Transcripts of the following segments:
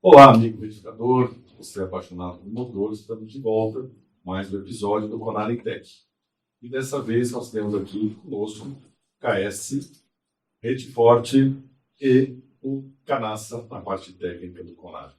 Olá, amigo verificador, você é apaixonado por motores, estamos de volta, mais um episódio do Conari Tech. E dessa vez nós temos aqui conosco KS, Rede Forte e o Canassa na parte técnica do Conari.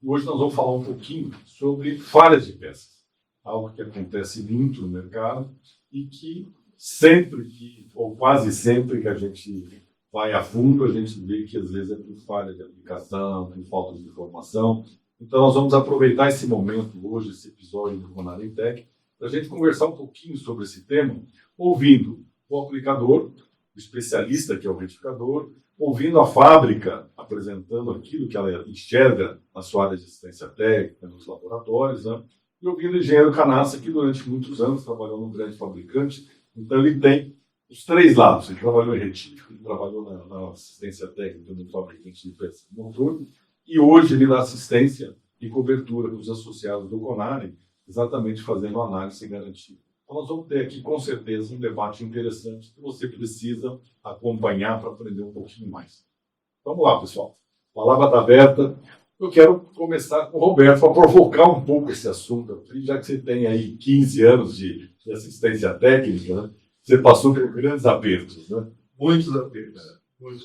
E hoje nós vamos falar um pouquinho sobre falhas de peças, algo que acontece muito no mercado e que sempre que, ou quase sempre que a gente vai a fundo, a gente vê que às vezes é por falha de aplicação, por falta de informação. Então nós vamos aproveitar esse momento hoje, esse episódio do Conari Tech, para a gente conversar um pouquinho sobre esse tema, ouvindo o aplicador, o especialista que é o retificador, ouvindo a fábrica apresentando aquilo que ela enxerga na sua área de assistência técnica, nos laboratórios, né? E ouvindo o engenheiro Canassa, que durante muitos anos trabalhou num grande fabricante, então ele tem os três lados. Ele trabalhou em retífico, ele trabalhou na assistência técnica no fabricante de peças de motor, e hoje ele dá assistência e cobertura para os associados do Conari, exatamente fazendo análise e garantia. Então nós vamos ter aqui, com certeza, um debate interessante que você precisa acompanhar para aprender um pouquinho mais. Vamos lá, pessoal. A palavra está aberta. Eu quero começar com o Roberto para provocar um pouco esse assunto, já que você tem aí 15 anos de assistência técnica, né? Você passou por grandes apertos, né? Muitos apertos,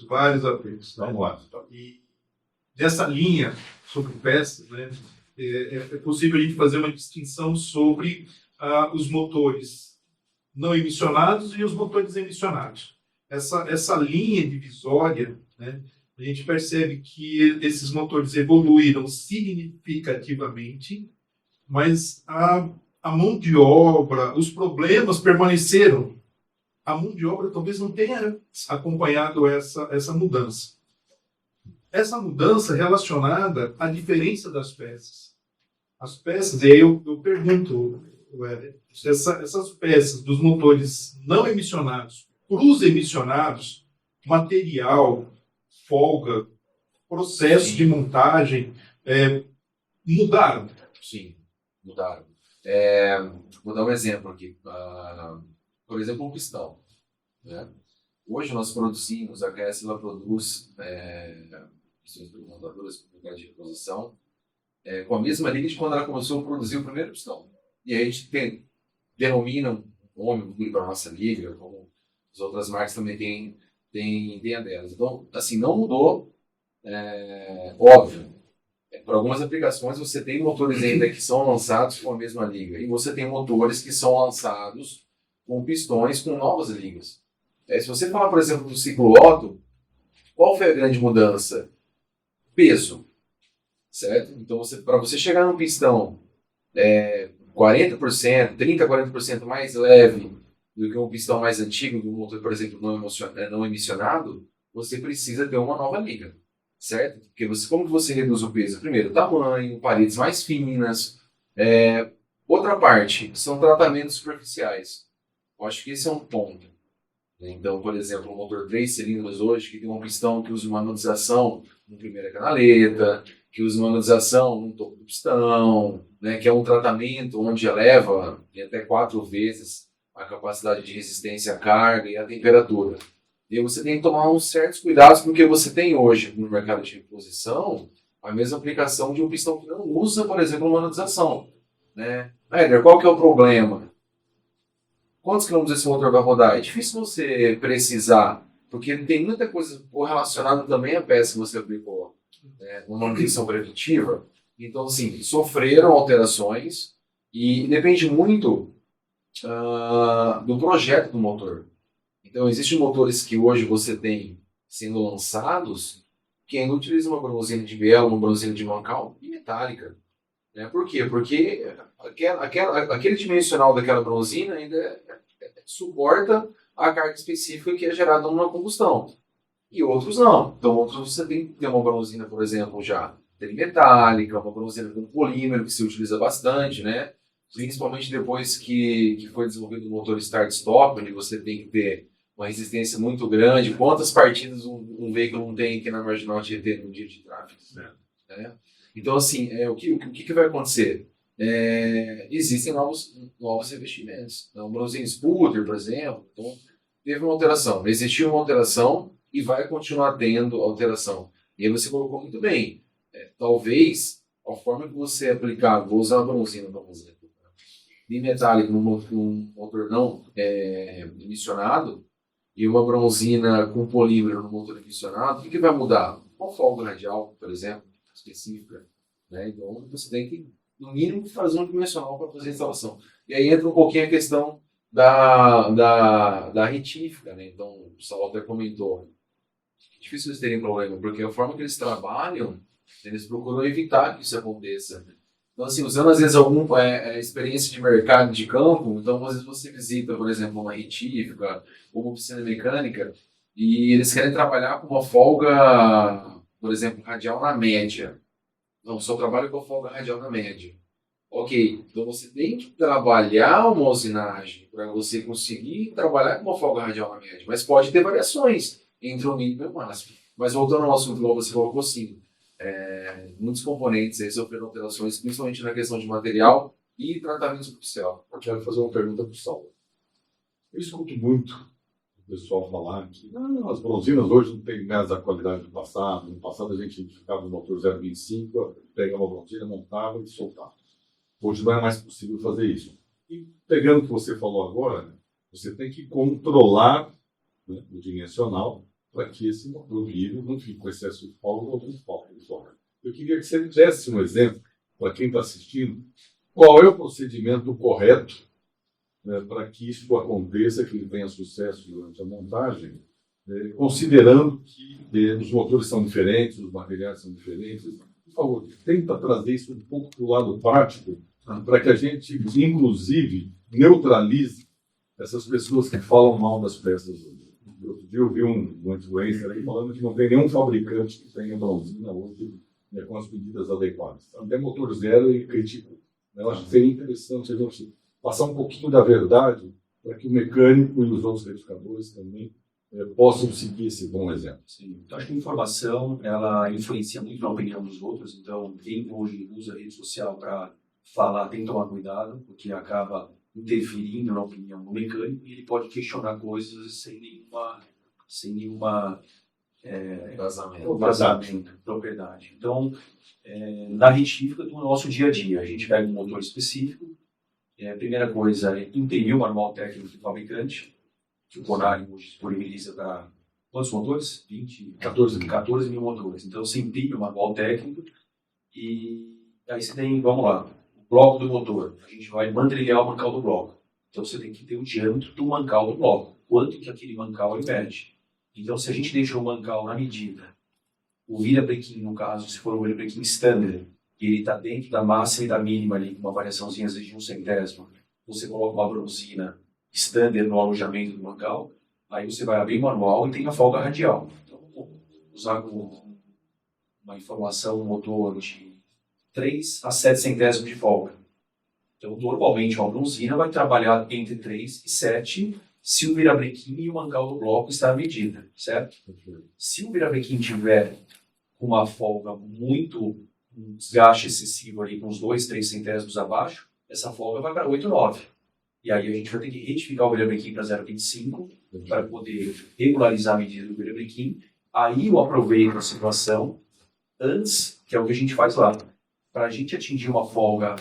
vários apertos. Né? Vamos lá. E dessa linha sobre peças, né, é possível a gente fazer uma distinção sobre os motores não emissionados e os motores emissionados. Essa linha divisória, né, a gente percebe que esses motores evoluíram significativamente, mas a mão de obra, os problemas permaneceram. A mão de obra talvez não tenha acompanhado essa mudança. Essa mudança relacionada à diferença das peças. As peças, e aí eu pergunto, essas peças dos motores não emissionados para os emissionados, material, folga, processo de montagem, mudaram? Sim, mudaram. Vou dar um exemplo aqui. Por exemplo, um pistão. Né? Hoje nós produzimos, a KS ela produz pistões montadoras por de reposição com a mesma linha de quando ela começou a produzir o primeiro pistão. E aí a gente denomina um nome para a nossa liga, como as outras marcas também tem a delas. Então, assim, não mudou, óbvio. Para algumas aplicações você tem motores ainda que são lançados com a mesma liga, e você tem motores que são lançados com pistões com novas ligas. Se você falar, por exemplo, do ciclo Otto, qual foi a grande mudança? Peso. Certo? Então, para você chegar num pistão 40%, 30%, 40% mais leve do que um pistão mais antigo, do motor, por exemplo, não emissionado, você precisa ter uma nova liga. Certo? Porque como que você reduz o peso? Primeiro, tamanho, paredes mais finas. Outra parte, são tratamentos superficiais. Eu acho que esse é um ponto. Então, por exemplo, um motor 3 cilindros hoje, que tem um pistão que usa manualização na primeira canaleta, que usa manualização no topo do pistão, né, que é um tratamento onde eleva até 4 vezes a capacidade de resistência à carga e à temperatura. E você tem que tomar uns certos cuidados, porque você tem hoje no mercado de reposição a mesma aplicação de um pistão que não usa, por exemplo, manualização. Né? Éder, qual que é o problema? Quantos quilômetros esse motor vai rodar? É difícil você precisar, porque tem muita coisa relacionada também à peça que você aplicou, né, uma manutenção preventiva. Então, assim, sofreram alterações e depende muito do projeto do motor. Então, existem motores que hoje você tem sendo lançados que ainda utilizam uma bronzina de biela, uma bronzina de mancal e metálica. Né? Por quê? Porque aquele dimensional daquela bronzina ainda suporta a carga específica que é gerada numa combustão. E outros não. Então, outros você tem que ter uma bronzina, por exemplo, já metálica, uma bronzina com polímero que se utiliza bastante, né? Principalmente depois que foi desenvolvido o motor start-stop, onde você tem que ter uma resistência muito grande. Quantas partidas um veículo não tem aqui na Marginal Tietê no dia de tráfego? Né? Então, assim, o que vai acontecer? Existem novos revestimentos. Então, o bronzino Sputter, por exemplo, então, teve uma alteração. Existiu uma alteração e vai continuar tendo alteração. E aí você colocou muito bem. talvez a forma que você aplicar, vou usar uma bronzina para exemplo, bimetálico num motor não emissionado e uma bronzina com polímero no motor emissionado, o que vai mudar? Uma folga radial, por exemplo, específica, né? Então você tem que, no mínimo, fazer um dimensional para fazer a instalação. E aí entra um pouquinho a questão da retífica, né? Então o Saulo até comentou, é difícil eles terem problema, porque a forma que eles trabalham, eles procuram evitar que isso aconteça. Então, assim, usando às vezes alguma experiência de mercado de campo, então às vezes você visita, por exemplo, uma retífica ou uma oficina mecânica e eles querem trabalhar com uma folga, por exemplo, radial na média. Não, só trabalho com a folga radial na média. Ok, então você tem que trabalhar uma usinagem para você conseguir trabalhar com uma folga radial na média, mas pode ter variações entre o mínimo e o máximo. Mas voltando ao assunto, igual você colocou, sim, muitos componentes aí sofreram alterações, principalmente na questão de material e tratamento superficial. Eu quero fazer uma pergunta para o Saulo. Eu escuto muito o pessoal falar que as bronzinas hoje não têm mais a qualidade do passado. No passado a gente ficava no motor 0,25, pegava a bronzina, montava e soltava. Hoje não é mais possível fazer isso. E pegando o que você falou agora, você tem que controlar, né, o dimensional para que esse motor livre não fique com excesso de folga ou com falta de folga. Eu queria que você me desse um exemplo, para quem está assistindo, qual é o procedimento correto, né, para que isso aconteça, que ele tenha sucesso durante a montagem, considerando que os motores são diferentes, os materiais são diferentes. Por favor, tenta trazer isso um pouco para o lado prático, para que a gente, inclusive, neutralize essas pessoas que falam mal das peças hoje. Outro dia eu vi um influencer aí falando que não tem nenhum fabricante que tenha bronzina hoje, né, com as medidas adequadas. Até motor zero e crítico. Eu acho que seria interessante a gente passar um pouquinho da verdade para que o mecânico e os outros retificadores também possam seguir esse bom exemplo. Sim. Então, acho que a informação ela influencia muito na opinião dos outros. Então, quem hoje usa a rede social para falar tem que tomar cuidado, porque acaba interferindo na opinião do mecânico e ele pode questionar coisas sem nenhuma vazamento, propriedade. Então, na retífica do nosso dia a dia, a gente pega um motor específico. A primeira coisa é imprimir o manual técnico do fabricante, que o Conari hoje disponibiliza para quantos motores? 14 mil motores. Então, você imprime o manual técnico e aí você tem, vamos lá, o bloco do motor. A gente vai mantrilhar o mancal do bloco. Então, você tem que ter o diâmetro do mancal do bloco. Quanto que aquele mancal ele mede. Então, se a gente deixa o mancal na medida, o virabrequim, no caso, se for o virabrequim standard, ele está dentro da máxima e da mínima, ali, com uma variaçãozinha de 1/100, você coloca uma bronzina standard no alojamento do mancal, aí você vai abrir o manual e tem a folga radial. Então, usar uma informação, um motor de 3 a 7 centésimos de folga. Então, normalmente, uma bronzina vai trabalhar entre 3 e 7 se o virabrequim e o mancal do bloco está à medida, certo? Se o virabrequim tiver uma folga muito, um desgaste excessivo ali, com uns 2, 3 centésimos abaixo, essa folga vai para 8, 9. E aí a gente vai ter que retificar o virabrequim para 0,25 para poder regularizar a medida do virabrequim. Aí eu aproveito a situação antes, que é o que a gente faz lá. Para a gente atingir uma folga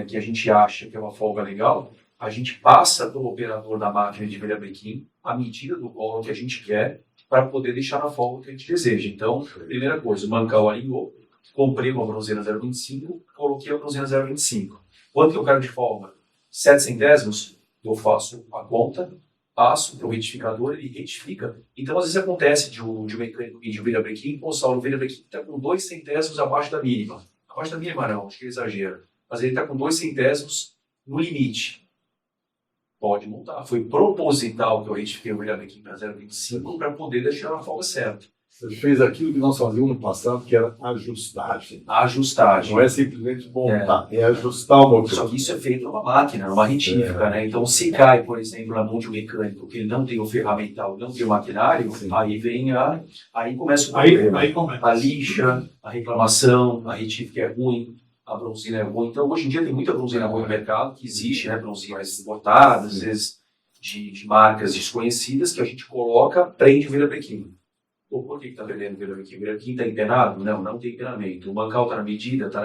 que a gente acha que é uma folga legal, a gente passa pelo operador da máquina de virabrequim a medida do colo que a gente quer para poder deixar na folga que a gente deseja. Então, primeira coisa, o mancal alinhou, comprei uma bronzina 0,25, coloquei a bronzina 0,25. Quanto que eu quero de folga? 7 centésimos, eu faço a conta, passo para o retificador, ele retifica. Então, às vezes acontece de um mecânico de virabrequim, o virabrequim está com 2 centésimos abaixo da mínima. Abaixo da mínima não, acho que é exagero. Mas ele está com 2 centésimos no limite. Pode montar. Foi proposital que eu retifiquei o virabrequim para 0,25 para poder deixar a folga certa. Você fez aquilo que nós fazíamos no passado, que era ajustagem. Ajustagem. Não é simplesmente montar, é ajustar o motor. Só que isso é feito numa máquina, numa retífica, né? Então, se cai, por exemplo, na mão de um mecânico que ele não tem o ferramental, não tem o maquinário, sim, aí começa o problema. Aí começa. A lixa, a reclamação, a retífica é ruim, a bronzina é ruim. Então, hoje em dia tem muita bronzina boa no mercado, que existe, né? Bronzinas importadas, às vezes de marcas desconhecidas, que a gente coloca, prende o virabrequim. Pô, por que está perdendo o viravequim? O viravequim está empenado? Não, não tem empenamento. O mancal está na medida e está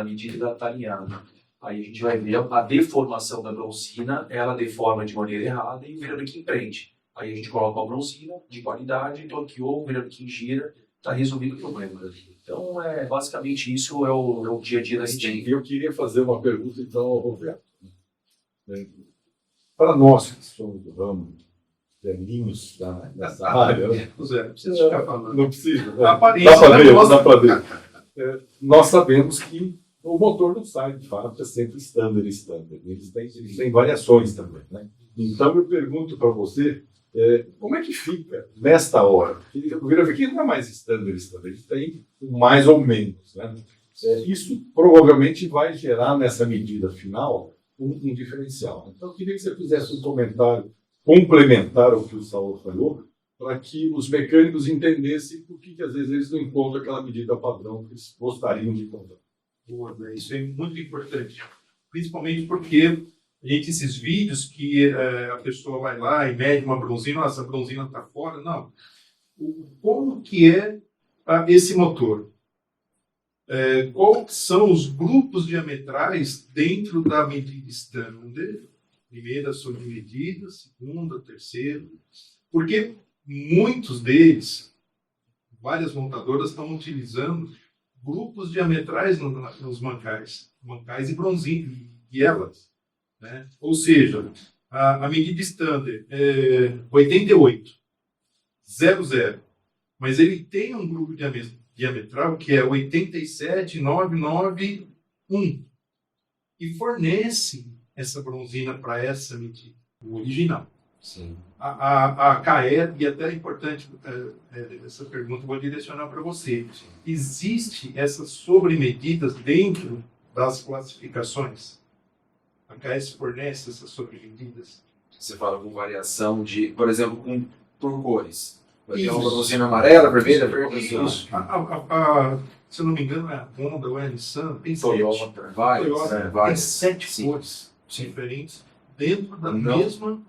alinhado. Aí a gente vai ver a deformação da bronzina, ela deforma de maneira errada e o viravequim prende. Aí a gente coloca uma bronzina de qualidade, torqueou, o viravequim gira, está resolvido o problema. Então, basicamente, isso é o dia a dia da gente. Eu queria fazer uma pergunta, então, ao Roberto. Para nós que somos do ramo, velhinhos nessa área, né? Zé, não precisa ficar falando. Não precisa. Né? A aparência Dá para ver, mostra- dá para ver. Nós sabemos que o motor não sai de fábrica sempre standard. Eles têm variações também. Né? Então, eu pergunto para você, como é que fica nesta hora? O viravequim não é mais standard, ele tem mais ou menos. Né? Isso provavelmente vai gerar, nessa medida final, um diferencial. Então, eu queria que você fizesse um comentário complementar ao que o Saulo falou, para que os mecânicos entendessem por que às vezes eles não encontram aquela medida padrão que eles gostariam de encontrar. Boa, né? Isso é muito importante. Principalmente porque esses vídeos que a pessoa vai lá e mede uma bronzina, essa bronzina está fora. Não. Como que é esse motor? Quais são os grupos diametrais dentro da medida standard? Primeira sob medida, segunda, terceira. Porque muitos deles, várias montadoras estão utilizando grupos diametrais nos mancais e bronzina, e elas. Né? Ou seja, a medida standard é 88, 00, mas ele tem um grupo diametral que é 87,991 e fornece essa bronzina para essa medida, o original. Sim. A CAE, e até é importante essa pergunta, vou direcionar para você. Existe essas sobremedidas dentro das classificações? A CAE fornece essas sobremedidas? Você fala com variação de, por exemplo, por cores. Vai ter uma Isso. bronzina amarela, vermelha, verde, Isso. Se eu não me engano, é a Honda ou é a Nissan, tem Toyota, várias. Toyota, tem várias. 7 Sim. cores diferentes dentro da Não. mesma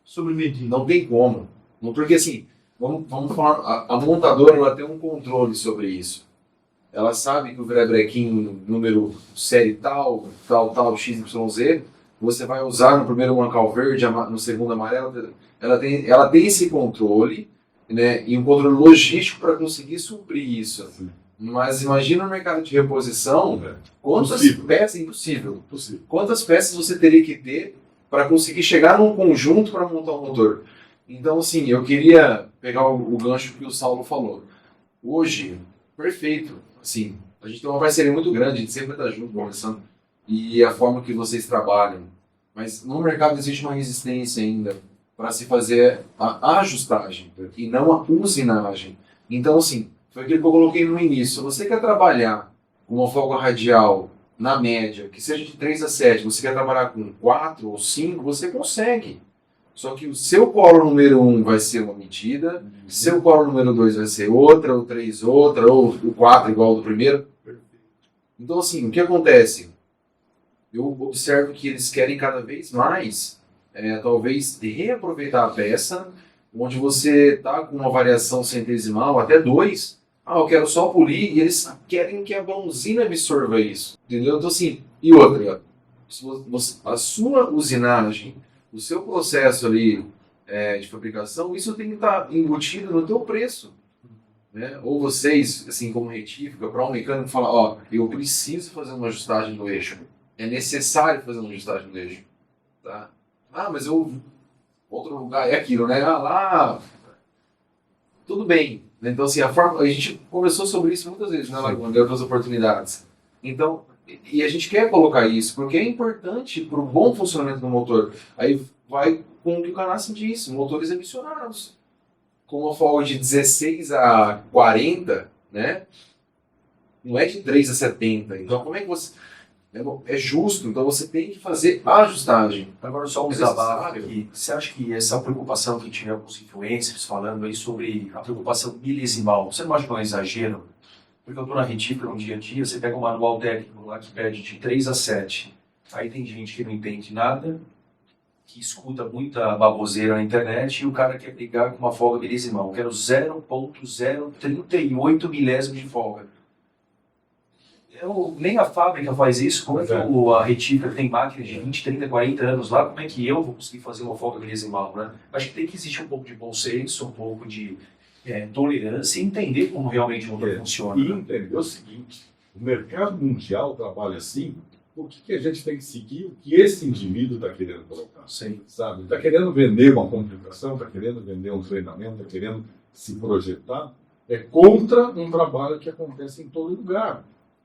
sobremedida. Não tem como. Porque assim, vamos falar, a montadora ela tem um controle sobre isso. Ela sabe que o virabrequim número série tal, XYZ, você vai usar no primeiro mancal verde, no segundo amarelo. Ela tem esse controle, né, e um controle logístico para conseguir suprir isso. Sim. Mas imagina no mercado de reposição, quantas Possível. peças, impossível. Possível. Quantas peças você teria que ter para conseguir chegar num conjunto para montar um motor? Então, assim, eu queria pegar o gancho que o Saulo falou. Hoje, perfeito. Assim, a gente tem uma parceria muito grande, a gente sempre está junto, conversando. E a forma que vocês trabalham. Mas no mercado existe uma resistência ainda para se fazer a ajustagem e não a usinagem. Então, assim, foi aquilo que eu coloquei no início. Se você quer trabalhar com uma folga radial na média, que seja de 3 a 7, você quer trabalhar com 4 ou 5, você consegue. Só que o seu colo número 1 vai ser uma medida, seu colo número 2 vai ser outra, o 3 outra, ou o 4 igual ao do primeiro. Então, assim, o que acontece? Eu observo que eles querem cada vez mais, talvez, reaproveitar a peça, onde você está com uma variação centesimal, até 2, eu quero só polir, e eles querem que a bronzina absorva isso. Entendeu? Então, assim, e outra, a sua usinagem, o seu processo ali de fabricação, isso tem que estar embutido no teu preço. Né? Ou vocês, assim como retífica, para um mecânico falar, eu preciso fazer uma ajustagem no eixo. É necessário fazer uma ajustagem no eixo. Tá? Mas outro lugar é aquilo, né? Lá, tudo bem. Então, assim, a gente conversou sobre isso muitas vezes, né, Laguna, em outras oportunidades. Então, e a gente quer colocar isso, porque é importante para o bom funcionamento do motor. Aí vai com o que o Canassi disse, motores emissionados. Com uma folga de 16 a 40, né? Não é de 3 a 70. Então, como é que você... É justo, então você tem que fazer a ajustagem. Agora só um desabafo aqui. Você acha que essa preocupação que tinha alguns influencers falando aí sobre a preocupação milesimal, você não acha que é um exagero? Porque eu estou na retífica no dia a dia, você pega um manual técnico lá que pede de 3 a 7. Aí tem gente que não entende nada, que escuta muita baboseira na internet e o cara quer brigar com uma folga milésima. Eu quero 0,038 milésimos de folga. Nem a fábrica faz isso. Como é que a retífica tem máquina de 20, 30, 40 anos lá, como é que eu vou conseguir fazer uma folga milesimal, né? Acho que tem que existir um pouco de bom senso, um pouco de tolerância e entender como realmente o motor funciona. E entender o seguinte, o mercado mundial trabalha assim, por que a gente tem que seguir o que esse indivíduo está querendo colocar? Sim. Sabe? Está querendo vender uma complicação, está querendo vender um treinamento, está querendo se projetar, é contra um trabalho que acontece em todo lugar.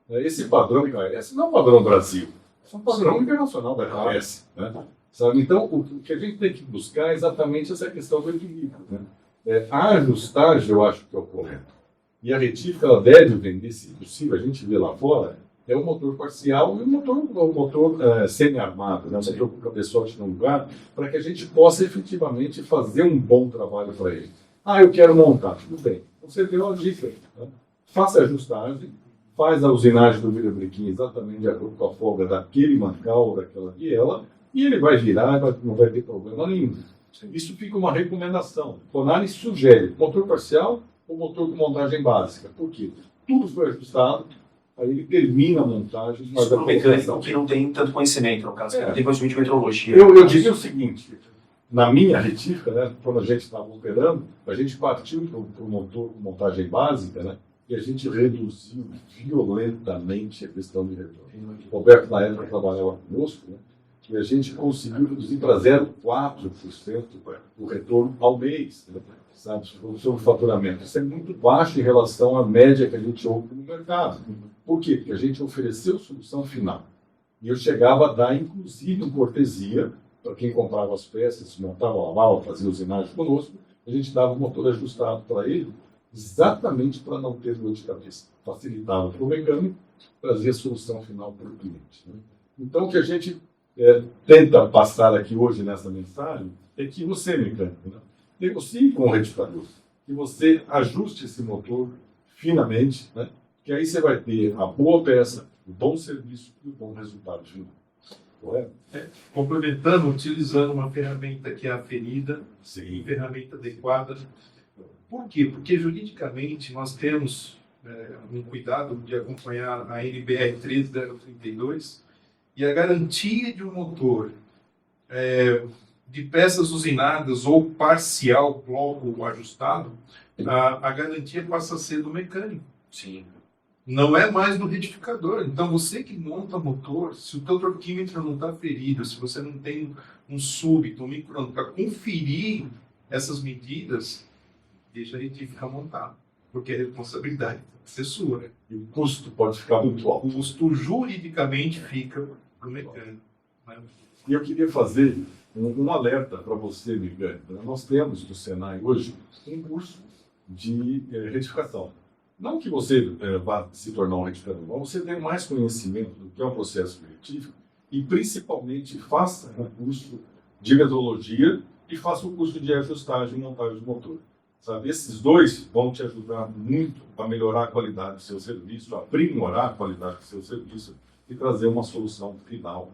Esse padrão KS não é um padrão Brasil, é um padrão internacional da KS. Né? Sabe? Então, o que a gente tem que buscar é exatamente essa questão do equilíbrio. Né? A ajustagem, eu acho que é o correto. E a retífica, ela deve vender, se possível, a gente vê lá fora, é o motor parcial e o motor semi-armado, né? O motor com o cabeçote no lugar, para que a gente possa efetivamente fazer um bom trabalho para ele. Eu quero montar, tudo bem. Você deu uma dica. Né? Faça a ajustagem, faz a usinagem do virabrequim exatamente de acordo com a folga daquele mancal ou daquela biela, e ele vai virar, não vai ter problema nenhum. Isso fica uma recomendação. O Conari sugere motor parcial ou motor com montagem básica. Por quê? Tudo foi ajustado, aí ele termina a montagem. Mas o mecânico que não tem tanto conhecimento, no caso, que não tem conhecimento de metrologia. Eu diria o seguinte, na minha retífica, né, quando a gente estava operando, a gente partiu para o motor com montagem básica, né, e a gente reduziu violentamente a questão de retorno. O Roberto, na época, trabalhava conosco, né, e a gente conseguiu reduzir para 0,4% o retorno ao mês, né, sabe, sobre o faturamento. Isso é muito baixo em relação à média que a gente ouve no mercado. Por quê? Porque a gente ofereceu solução final. E eu chegava a dar, inclusive, uma cortesia para quem comprava as peças, montava, lavava, fazia usinagem conosco, a gente dava o motor ajustado para ele, exatamente para não ter dor de cabeça. Facilitava para o mecânico, trazia a solução final para o cliente. Né? Então, o que a gente tenta passar aqui hoje nessa mensagem é que você, mecânico, né, negocie com o retificador, que você ajuste esse motor finamente, né, que aí você vai ter a boa peça, o bom serviço e o bom resultado final. Correto? Complementando, utilizando uma ferramenta que é aferida, Sim. ferramenta adequada. Por quê? Porque juridicamente nós temos um cuidado de acompanhar a NBR 13032 e a garantia de um motor de peças usinadas ou parcial, bloco ajustado, a garantia passa a ser do mecânico. Sim. Não é mais do retificador. Então, você que monta motor, se o teu torquímetro não está ferido, se você não tem um súbito, um micrômetro para conferir essas medidas, deixa a retífica montar, porque a responsabilidade tem que ser sua. E o custo pode ficar muito alto. O custo juridicamente fica para o mecânico. Né? E eu queria fazer um alerta para você, mecânico. Nós temos no Senai hoje um curso de retificação. Não que você vá se tornar um retificador, mas você tenha mais conhecimento do que é um processo retífico e, principalmente, faça o curso de metrologia e faça o curso de ajustagem e montagem do motor. Sabe? Esses dois vão te ajudar muito a melhorar a qualidade do seu serviço, a aprimorar a qualidade do seu serviço e trazer uma solução final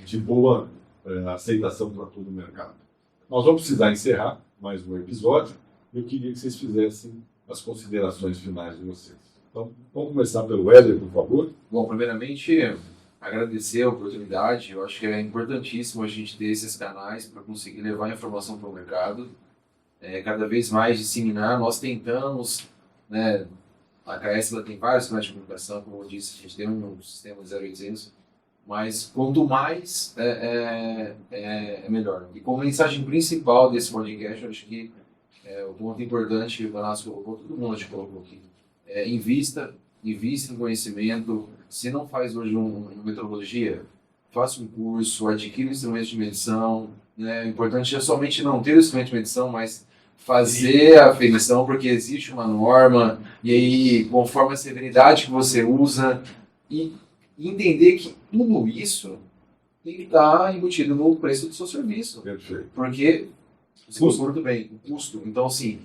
de boa aceitação para todo o mercado. Nós vamos precisar encerrar mais um episódio. Eu queria que vocês fizessem as considerações finais de vocês. Então, vamos começar pelo Éder, por favor. Bom, primeiramente, agradecer a oportunidade. Eu acho que é importantíssimo a gente ter esses canais para conseguir levar a informação para o mercado. Cada vez mais disseminar. Nós tentamos, né, a KS ela tem vários canais de comunicação, como eu disse, a gente tem um sistema 0800, mas quanto mais é melhor. E como mensagem principal desse podcast, eu acho que o ponto importante que o Vanasco colocou, todo mundo te colocou aqui, invista em conhecimento. Se não faz hoje uma metrologia, faça um curso, adquira instrumentos de medição. Né? O importante é somente não ter o instrumento de medição, mas fazer a aferição, porque existe uma norma, e aí, conforme a severidade que você usa, e entender que tudo isso tem que estar embutido no preço do seu serviço. Perfeito. Porque você colocou muito bem, o custo. Então, assim,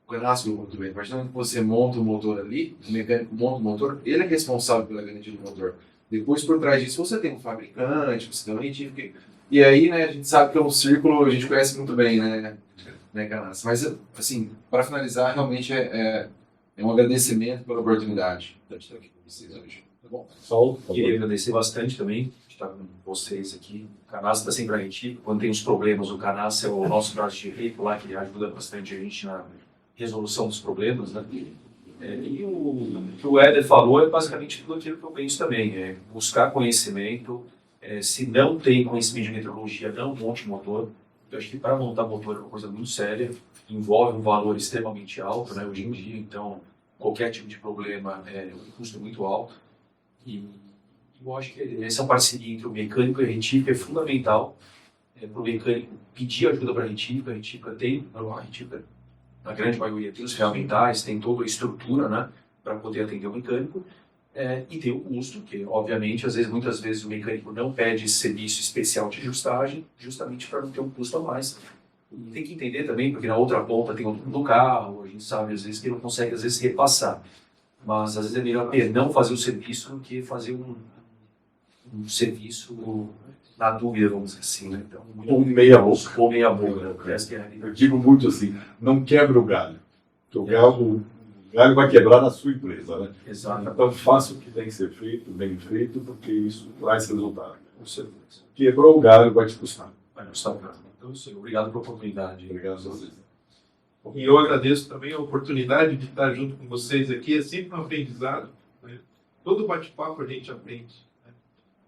o Renato colocou muito bem. A partir do momento que você monta o motor ali, o mecânico monta o motor, ele é responsável pela garantia do motor. Depois, por trás disso, você tem um fabricante, você tem um retífico. E aí, né, a gente sabe que é um círculo, a gente conhece muito bem, né, Canassi? Mas, assim, para finalizar, realmente é um agradecimento pela oportunidade de estar aqui com vocês hoje. Tá bom? Sol, por favor. Queria agradecer bastante também de estar com vocês aqui. O Canassi está sempre a gente. Quando tem os problemas, o Canassi é o nosso braço direito lá, que ajuda bastante a gente na resolução dos problemas, né? E o que o Éder falou é basicamente tudo aquilo que eu penso também. É buscar conhecimento. Se não tem conhecimento de meteorologia, não monte motor. Eu acho que para montar motor é uma coisa muito séria. Envolve um valor extremamente alto, né, hoje em dia. Então, qualquer tipo de problema um custo muito alto. E eu acho que essa parceria entre o mecânico e a retífica é fundamental para o mecânico pedir ajuda para a retífica. A retífica, na grande maioria, tem os ferramentais, tem toda a estrutura, né, para poder atender o mecânico. E tem o custo, que obviamente, muitas vezes o mecânico não pede serviço especial de ajustagem, justamente para não ter um custo a mais. E tem que entender também, porque na outra ponta tem o do carro, a gente sabe às vezes que não consegue às vezes repassar. Mas às vezes é melhor não fazer o serviço do que fazer um serviço na dúvida, vamos dizer assim, né? Então, Ou meia boca. ou meia boca, né? Essa que é a Eu realidade. digo muito assim, não quebra o galho. Porque o galho vai quebrar na sua empresa, né? Exato. Então faça o que tem que ser feito, bem feito, porque isso traz resultado. Com certeza. Quebrou o galho, vai te custar. Vai gostar muito. Então, senhor, obrigado pela oportunidade. Obrigado a vocês. E eu agradeço também a oportunidade de estar junto com vocês aqui. É sempre um aprendizado, né? Todo bate-papo a gente aprende, né?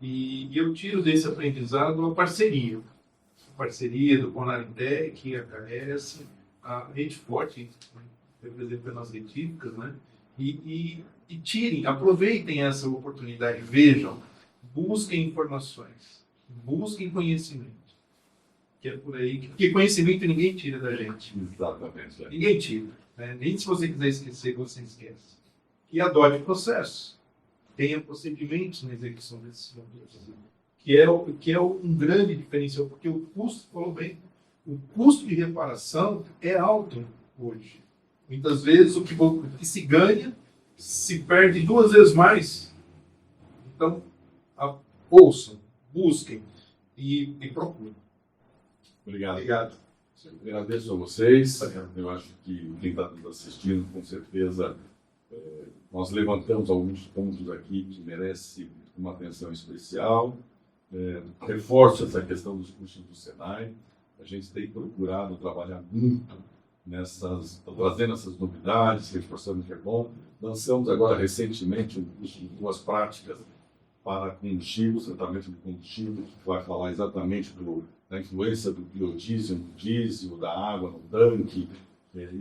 E eu tiro desse aprendizado a parceria. A parceria do Conarintec, a KS, a Rede Forte, né, representando as retíficas, né? E tirem, aproveitem essa oportunidade, vejam, busquem informações, busquem conhecimento. Que é por aí, porque conhecimento ninguém tira da gente. Exatamente. Ninguém tira, né? Nem se você quiser esquecer, você esquece. E adote processo. Tenha procedimentos na execução desses modelos. Que é um grande diferencial, porque o custo, falou bem, o custo de reparação é alto hoje. Muitas vezes o que se ganha se perde 2 vezes mais. Então, ouçam, busquem e procurem. Obrigado. Obrigado. Agradeço a vocês. Eu acho que quem está nos assistindo, com certeza, nós levantamos alguns pontos aqui que merecem uma atenção especial. Reforço essa questão dos cursos do Senai. A gente tem procurado trabalhar muito trazendo essas novidades, reforçando o que é bom. Lançamos agora recentemente um curso de 2 práticas para combustível, tratamento de combustível, que vai falar exatamente da influência do biodiesel no diesel, da água no tanque,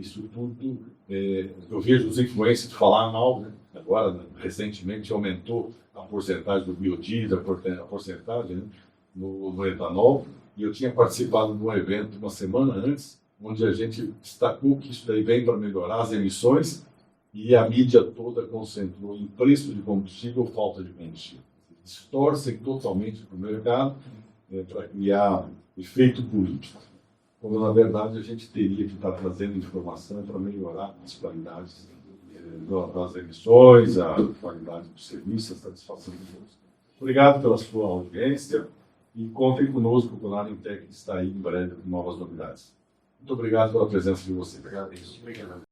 isso tudo. Eu vejo os influencers falar mal, né? Agora, recentemente, aumentou a porcentagem do biodiesel, a porcentagem, né, no etanol, e eu tinha participado de um evento uma semana antes, onde a gente destacou que isso daí vem para melhorar as emissões, e a mídia toda concentrou em preço de combustível ou falta de combustível. Distorcem totalmente para o mercado para criar efeito político. Quando, na verdade, a gente teria que estar trazendo informação para melhorar as qualidades das emissões, a qualidade do serviço, a satisfação de todos. Obrigado pela sua audiência e contem conosco, o Conarintec está aí em breve com novas novidades. Muito obrigado pela presença de vocês. Agradeço. Obrigado.